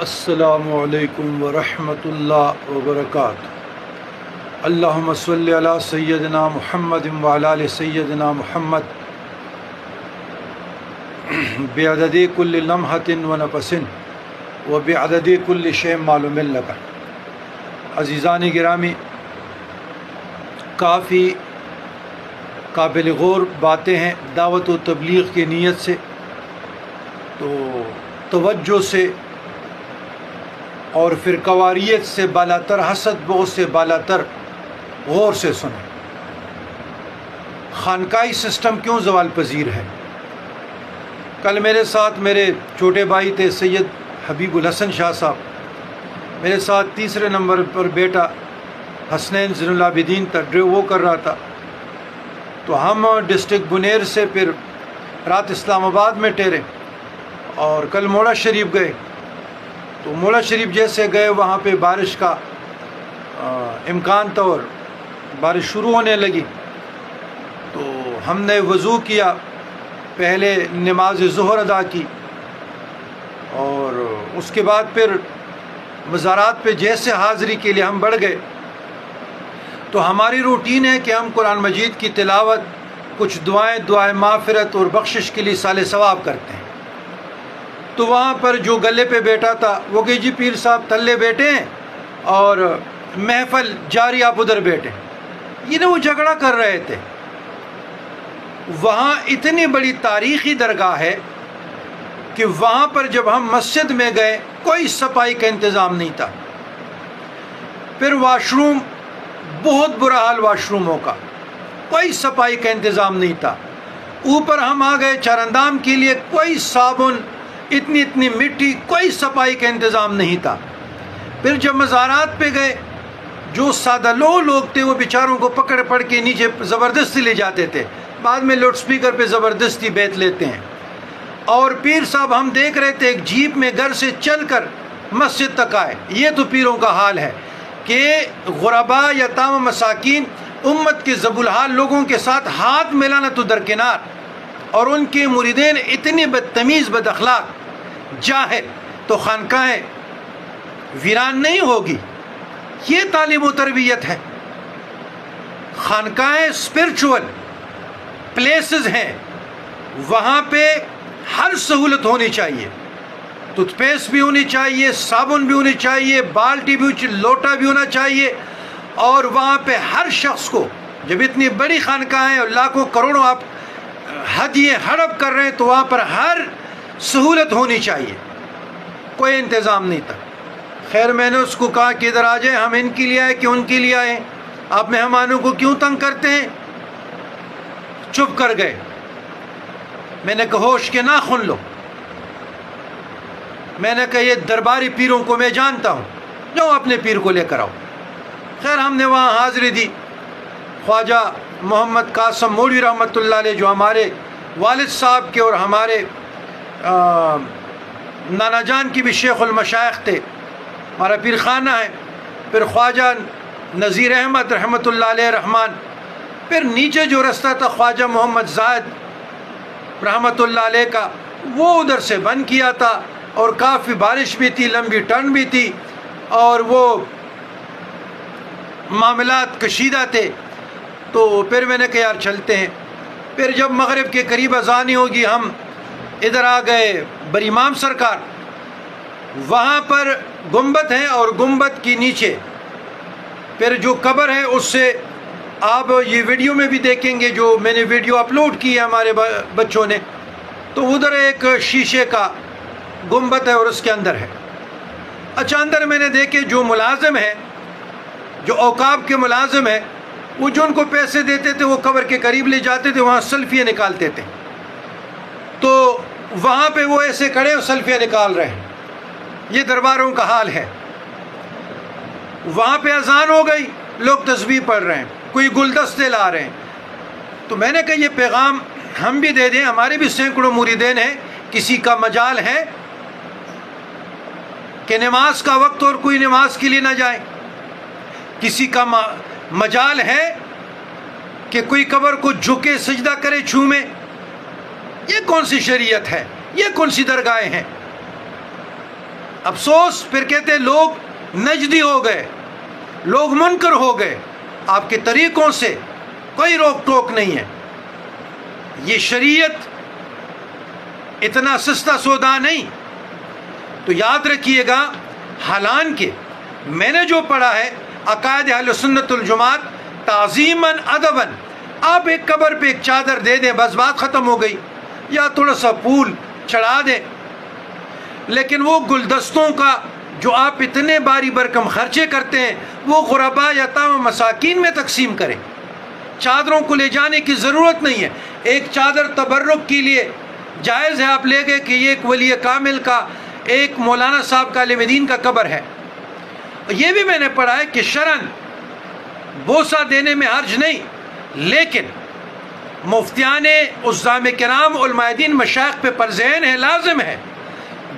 السلام علیکم ورحمۃ اللہ وبرکاتہ۔ اللہم صلی علی سیدنا محمد وعلی آل سیدنا محمد بعدد کل لمحۃ ونفس وبعدد کل شیء معلوم لک۔ عزیزان گرامی، کافی قابل غور باتیں ہیں دعوت و تبلیغ کی نیت سے، تو توجہ سے اور فرقواریت سے بالاتر، حسد بغض سے بالاتر غور سے سنیں۔ خانقاہی سسٹم کیوں زوال پذیر ہے؟ کل میرے ساتھ میرے چھوٹے بھائی تھے سید حبیب الحسن شاہ صاحب، میرے ساتھ تیسرے نمبر پر بیٹا حسنین زین العابدین تھا، ڈرائیو وہ کر رہا تھا، تو ہم ڈسٹرکٹ بنیر سے پھر رات اسلام آباد میں ٹھہرے اور کل موڑا شریف گئے۔ تو مولا شریف جیسے گئے وہاں پہ بارش کا امکان تھا اور بارش شروع ہونے لگی، تو ہم نے وضو کیا، پہلے نماز ظہر ادا کی اور اس کے بعد پھر مزارات پہ جیسے حاضری کے لیے ہم بڑھ گئے۔ تو ہماری روٹین ہے کہ ہم قرآن مجید کی تلاوت، کچھ دعائیں مغفرت اور بخشش کے لیے سال ثواب کرتے ہیں۔ تو وہاں پر جو گلے پہ بیٹھا تھا وہ کہ جی پیر صاحب تھلے بیٹھے ہیں اور محفل جاری، آپ ادھر بیٹھے۔ یہ وہ جھگڑا کر رہے تھے۔ وہاں اتنی بڑی تاریخی درگاہ ہے کہ وہاں پر جب ہم مسجد میں گئے کوئی صفائی کا انتظام نہیں تھا۔ پھر واش روم، بہت برا حال واش روموں کا، کوئی صفائی کا انتظام نہیں تھا۔ اوپر ہم آ گئے چارندام کے لیے، کوئی صابن، اتنی مٹی، کوئی صفائی کا انتظام نہیں تھا۔ پھر جب مزارات پہ گئے، جو سادہ لوگ تھے وہ بیچاروں کو پکڑ کے نیچے زبردستی لے جاتے تھے، بعد میں لاؤڈ سپیکر پہ زبردستی بیت لیتے ہیں۔ اور پیر صاحب ہم دیکھ رہے تھے ایک جیپ میں گھر سے چل کر مسجد تک آئے۔ یہ تو پیروں کا حال ہے کہ غربا، یتام، مساکین، امت کے ذبح الحال لوگوں کے ساتھ ہاتھ ملانا تو درکنار، اور ان کے مریدین اتنی بدتمیز، بد اخلاق، جاہل، تو خانقاہیں ویران نہیں ہوگی۔ یہ تعلیم و تربیت ہے۔ خانقاہیں اسپرچول پلیسز ہیں، وہاں پہ ہر سہولت ہونی چاہیے، ٹوتھ پیسٹ بھی ہونی چاہیے، صابن بھی ہونی چاہیے، بالٹی بھی، لوٹا بھی ہونا چاہیے، اور وہاں پہ ہر شخص کو، جب اتنی بڑی خانقاہیں اور لاکھوں کروڑوں آپ ہدیے ہڑپ کر رہے ہیں تو وہاں پر ہر سہولت ہونی چاہیے۔ کوئی انتظام نہیں تھا۔ خیر میں نے اس کو کہا کہ ادھر آ جائیں، ہم ان کے لیے آئے کہ ان کے لیے آئے، آپ مہمانوں کو کیوں تنگ کرتے ہیں؟ چپ کر گئے۔ میں نے کہا ہوش کے ناخن لو۔ میں نے کہا یہ درباری پیروں کو میں جانتا ہوں، جاؤ اپنے پیر کو لے کر آؤ۔ خیر ہم نے وہاں حاضری دی۔ خواجہ محمد قاسم مولوی رحمۃ اللہ علیہ، جو ہمارے والد صاحب کے اور ہمارے نانا جان کی بھی شیخ المشائخ تھے، ہمارا پیر خانہ ہے۔ پھر خواجہ نذیر احمد رحمۃ اللہ علیہ رحمان، پھر نیچے جو رستہ تھا خواجہ محمد زاہد رحمۃ اللہ علیہ کا، وہ ادھر سے بند کیا تھا، اور کافی بارش بھی تھی، لمبی ٹرن بھی تھی، اور وہ معاملات کشیدہ تھے۔ تو پھر میں نے کہا یار چلتے ہیں۔ پھر جب مغرب کے قریب اذان ہوگی، ہم ادھر آ گئے بر امام سرکار۔ وہاں پر گنبد ہے، اور گنبد کی نیچے پھر جو قبر ہے، اس سے آپ یہ ویڈیو میں بھی دیکھیں گے، جو میں نے ویڈیو اپلوڈ کی ہے ہمارے بچوں نے، تو ادھر ایک شیشے کا گنبد ہے اور اس کے اندر ہے۔ اچھا، اندر میں نے دیکھے جو ملازم ہیں، جو اوقاف کے ملازم ہیں، وہ جو ان کو پیسے دیتے تھے وہ قبر کے قریب لے جاتے تھے، وہاں سیلفیاں نکالتے تھے۔ تو وہاں پہ وہ ایسے کھڑے اور سیلفیاں نکال رہے ہیں۔ یہ درباروں کا حال ہے۔ وہاں پہ اذان ہو گئی، لوگ تسبیح پڑھ رہے ہیں، کوئی گلدستے لا رہے ہیں۔ تو میں نے کہا یہ پیغام ہم بھی دے دیں، ہمارے بھی سینکڑوں مریدین ہیں، کسی کا مجال ہے کہ نماز کا وقت اور کوئی نماز کے لیے نہ جائے؟ کسی کا مجال ہے کہ کوئی قبر کو جھکے سجدہ کرے، چھومے؟ یہ کون سی شریعت ہے؟ یہ کون سی درگاہیں ہیں؟ افسوس پھر کہتے لوگ نجدی ہو گئے، لوگ منکر ہو گئے، آپ کے طریقوں سے کوئی روک ٹوک نہیں ہے۔ یہ شریعت اتنا سستا سودا نہیں۔ تو یاد رکھیے گا، حالانکہ میں نے جو پڑھا ہے عقائد اہل سنت الجماعت، تعظیماً ادباً آپ ایک قبر پہ ایک چادر دے دیں، بس بات ختم ہو گئی، یا تھوڑا سا پھول چڑھا دیں۔ لیکن وہ گلدستوں کا جو آپ اتنے باری برکم خرچے کرتے ہیں، وہ غرباء یتامى مساکین میں تقسیم کریں۔ چادروں کو لے جانے کی ضرورت نہیں ہے۔ ایک چادر تبرک کے لیے جائز ہے، آپ لے گئے کہ یہ ایک ولی کامل کا، ایک مولانا صاحب کا عالم دین کا قبر ہے۔ یہ بھی میں نے پڑھا ہے کہ شرعاً بوسہ دینے میں حرج نہیں، لیکن مفتیان عظام کرام علماء دین مشائخ پہ فرض ہے، لازم ہے،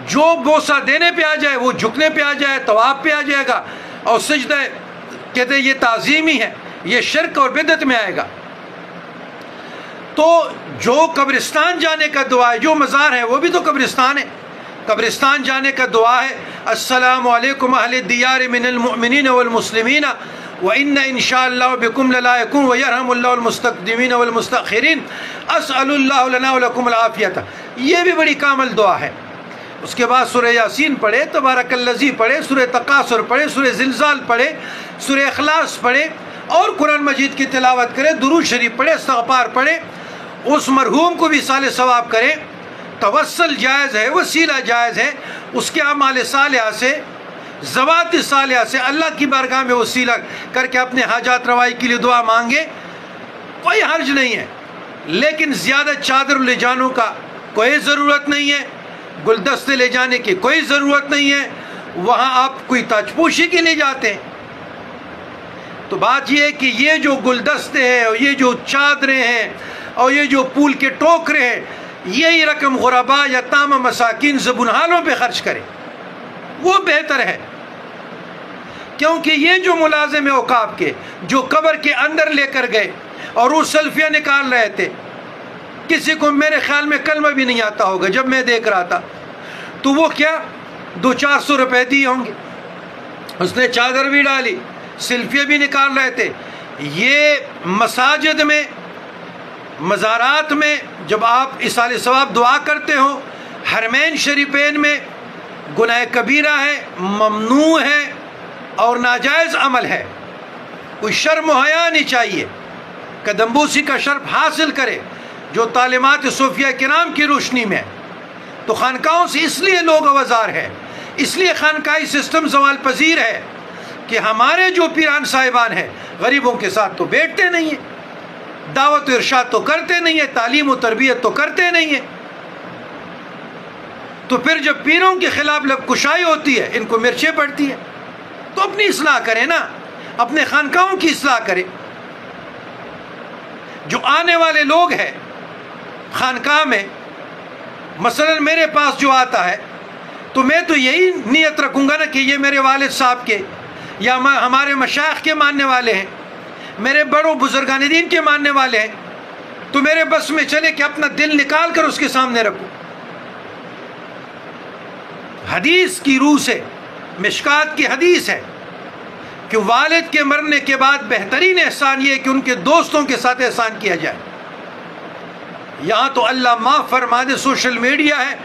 جو بوسہ دینے پہ آ جائے وہ جھکنے پہ آ جائے، طواف پہ آ جائے گا، اور سجدہ کہتے ہیں یہ تعظیمی ہے، یہ شرک اور بدعت میں آئے گا۔ تو جو قبرستان جانے کا دعا ہے، جو مزار ہے وہ بھی تو قبرستان ہے۔ قبرستان جانے کا دعا ہے السلام علیکم اہل الدیار من المؤمنین والمسلمین وَإِنَّ إِنْ شَاءَ اللَّهُ بِكُمْ لَلَائِقُونَ وَيَرْحَمُ اللَّهُ الْمُسْتَقْدِمِينَ وَالْمُسْتَأْخِرِينَ أَسْأَلُ اللَّهُ لَنَا وَلَكُمُ الْعَافِيَةَ۔ یہ بھی بڑی کامل دعا ہے۔ اس کے بعد سورہ یاسین پڑھے، تبارک الذی پڑھے، سورہ تکاثر پڑھے، سورہ زلزال پڑھے، سورہ اخلاص پڑھے، اور قرآن مجید کی تلاوت کرے، درود شریف پڑھے، استغفار پڑھے، اس مرحوم کو بھی صالح ثواب کرے۔ توسل جائز ہے، وسیلہ جائز ہے، اس کے اعمال صالحہ سے، ذوات صالحہ سے اللہ کی بارگاہ میں وسیلہ کر کے اپنے حاجات روائی کے لیے دعا مانگے، کوئی حرج نہیں ہے۔ لیکن زیادہ چادر لے جانوں کا کوئی ضرورت نہیں ہے، گلدستے لے جانے کی کوئی ضرورت نہیں ہے۔ وہاں آپ کوئی تاج پوشی کے لیے جاتے ہیں۔ تو بات یہ ہے کہ یہ جو گلدستے ہیں اور یہ جو چادریں ہیں اور یہ جو پھول کے ٹوکرے ہیں، یہی رقم غرباء یتامى مساکین زبونحالوں پہ خرچ کریں، وہ بہتر ہے۔ کیونکہ یہ جو ملازم اوقاف کے جو قبر کے اندر لے کر گئے اور وہ سیلفیاں نکال رہے تھے، کسی کو میرے خیال میں کلمہ بھی نہیں آتا ہوگا، جب میں دیکھ رہا تھا تو وہ کیا 200-400 روپے دیے ہوں گے، اس نے چادر بھی ڈالی، سیلفیاں بھی نکال رہے تھے۔ یہ مساجد میں، مزارات میں جب آپ ایصال ثواب دعا کرتے ہو، حرمین شریفین میں گناہ کبیرہ ہے، ممنوع ہے اور ناجائز عمل ہے، کوئی شرم و حیا نہیں چاہیے۔ قدم بوسی کا شرف حاصل کرے جو تعلیمات صوفیہ کرام کی روشنی میں۔ تو خانقاہوں سے اس لیے لوگ آوازار ہے، اس لیے خانقاہی سسٹم زوال پذیر ہے کہ ہمارے جو پیران صاحبان ہیں غریبوں کے ساتھ تو بیٹھتے نہیں ہیں، دعوت و ارشاد تو کرتے نہیں ہیں، تعلیم و تربیت تو کرتے نہیں ہیں۔ تو پھر جب پیروں کے خلاف لب کشائی ہوتی ہے، ان کو مرچیں پڑتی ہیں، تو اپنی اصلاح کریں نا، اپنے خانقاہوں کی اصلاح کریں۔ جو آنے والے لوگ ہیں خانقاہ میں، مثلا میرے پاس جو آتا ہے، تو میں تو یہی نیت رکھوں گا نا کہ یہ میرے والد صاحب کے یا ہمارے مشائخ کے ماننے والے ہیں، میرے بڑوں بزرگان دین کے ماننے والے ہیں، تو میرے بس میں چلے کہ اپنا دل نکال کر اس کے سامنے رکھوں۔ حدیث کی روح سے، مشکات کی حدیث ہے کہ والد کے مرنے کے بعد بہترین احسان یہ ہے کہ ان کے دوستوں کے ساتھ احسان کیا جائے۔ یہاں تو اللہ معاف فرما دے، سوشل میڈیا ہے،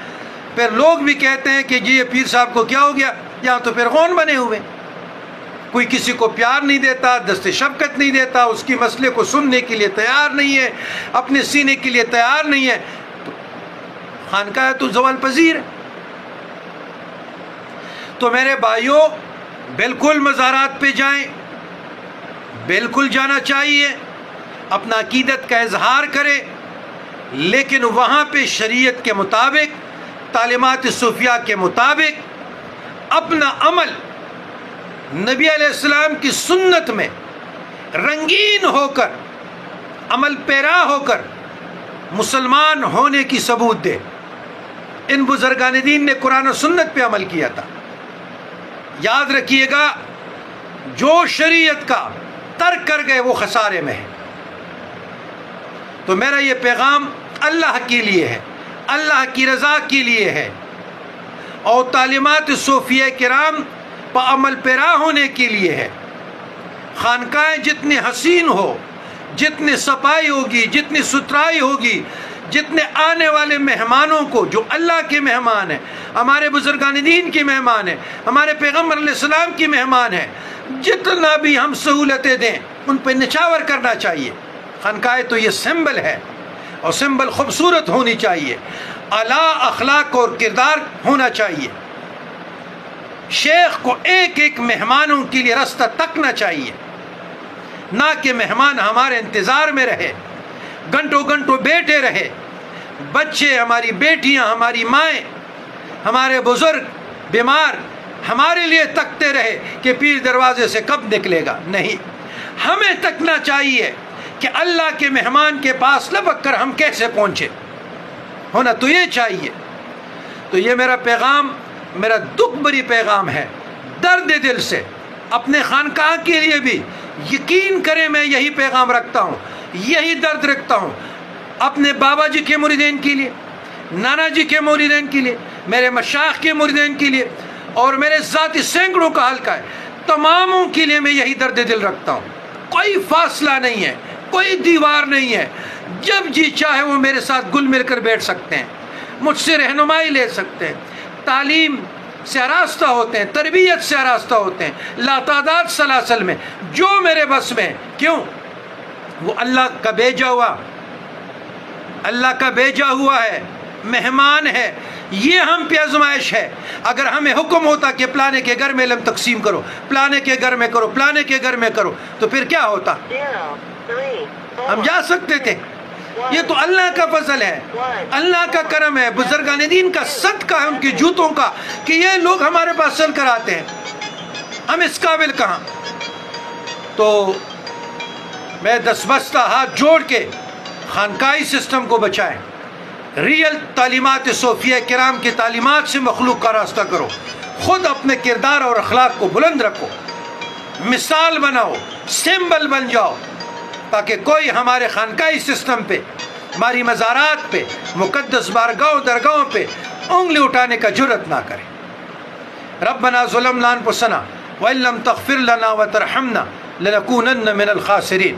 پھر لوگ بھی کہتے ہیں کہ جی یہ پیر صاحب کو کیا ہو گیا، یہاں تو فرعون بنے ہوئے، کوئی کسی کو پیار نہیں دیتا، دست شفقت نہیں دیتا، اس کی مسئلے کو سننے کے لیے تیار نہیں ہے، اپنے سینے کے لیے تیار نہیں ہے، تو خانقاہ تو زوال پذیر ہے۔ تو میرے بھائیوں، بالکل مزارات پہ جائیں، بالکل جانا چاہیے، اپنا عقیدت کا اظہار کرے، لیکن وہاں پہ شریعت کے مطابق، تعلیمات صوفیہ کے مطابق اپنا عمل نبی علیہ السلام کی سنت میں رنگین ہو کر، عمل پیرا ہو کر مسلمان ہونے کی ثبوت دے۔ ان بزرگان دین نے قرآن و سنت پہ عمل کیا تھا۔ یاد رکھیے گا، جو شریعت کا ترک کر گئے وہ خسارے میں ہے۔ تو میرا یہ پیغام اللہ کے لیے ہے، اللہ کی رضا کے لیے ہے، اور تعلیمات صوفیہ کرام پر عمل پیرا ہونے کے لیے ہے۔ خانقاہیں جتنی حسین ہو، جتنی صفائی ہوگی، جتنی ستھرائی ہوگی، جتنے آنے والے مہمانوں کو جو اللہ کے مہمان ہیں، ہمارے بزرگان دین کے مہمان ہیں، ہمارے پیغمبر علیہ السلام کی مہمان ہیں، جتنا بھی ہم سہولتیں دیں ان پہ نچاور کرنا چاہیے۔ خانقاہیں تو یہ سمبل ہے، اور سمبل خوبصورت ہونی چاہیے، اعلیٰ اخلاق اور کردار ہونا چاہیے۔ شیخ کو ایک ایک مہمانوں کے لیے راستہ تکنا چاہیے، نہ کہ مہمان ہمارے انتظار میں رہے، گھنٹوں گھنٹوں بیٹھے رہے، بچے، ہماری بیٹیاں، ہماری مائیں، ہمارے بزرگ بیمار ہمارے لیے تکتے رہے کہ پیر دروازے سے کب نکلے گا۔ نہیں، ہمیں تکنا چاہیے کہ اللہ کے مہمان کے پاس لپک کر ہم کیسے پہنچے، ہونا تو یہ چاہیے۔ تو یہ میرا پیغام، میرا دکھ بری پیغام ہے، درد دل سے اپنے خانقاہ کے لیے بھی یقین کریں میں یہی پیغام رکھتا ہوں، یہی درد رکھتا ہوں، اپنے بابا جی کے مریدین کے لیے، نانا جی کے مریدین کے لیے، میرے مشائخ کے مریدین کے لیے، اور میرے ذاتی سینکڑوں کا حلقہ ہے، تماموں کے لیے میں یہی درد دل رکھتا ہوں۔ کوئی فاصلہ نہیں ہے، کوئی دیوار نہیں ہے، جب جی چاہے وہ میرے ساتھ گل مل کر بیٹھ سکتے ہیں، مجھ سے رہنمائی لے سکتے ہیں، تعلیم سے آراستہ ہوتے ہیں، تربیت سے آراستہ ہوتے ہیں، لاتعداد سلاسل میں جو میرے بس میں۔ کیوں؟ وہ اللہ کا بھیجا ہوا، اللہ کا بھیجا ہوا ہے، مہمان ہے، یہ ہم پہ آزمائش ہے۔ اگر ہمیں حکم ہوتا کہ پلانے کے گھر میں علم تقسیم کرو، پلانے کے گھر میں کرو، پلانے کے گھر میں کرو، تو پھر کیا ہوتا؟ ہم جا سکتے تھے۔ یہ تو اللہ کا فضل ہے، اللہ کا کرم ہے، بزرگان دین کا صدقہ ہے، ان کے جوتوں کا، کہ یہ لوگ ہمارے پاس چل کر آتے ہیں۔ ہم اس قابل کہاں؟ تو میں دستبستہ ہاتھ جوڑ کے خانقاہی سسٹم کو بچائیں، ریئل تعلیمات صوفیہ کرام کی تعلیمات سے مخلوق کا راستہ کرو، خود اپنے کردار اور اخلاق کو بلند رکھو، مثال بناؤ، سمبل بن جاؤ، تاکہ کوئی ہمارے خانقاہی سسٹم پہ، ہماری مزارات پہ، مقدس بارگاہوں درگاہوں پہ انگلی اٹھانے کا جرأت نہ کرے۔ ربنا ظلمنا انفسنا وان لم تغفر لنا وترحمنا لنكونن من الخاسرین۔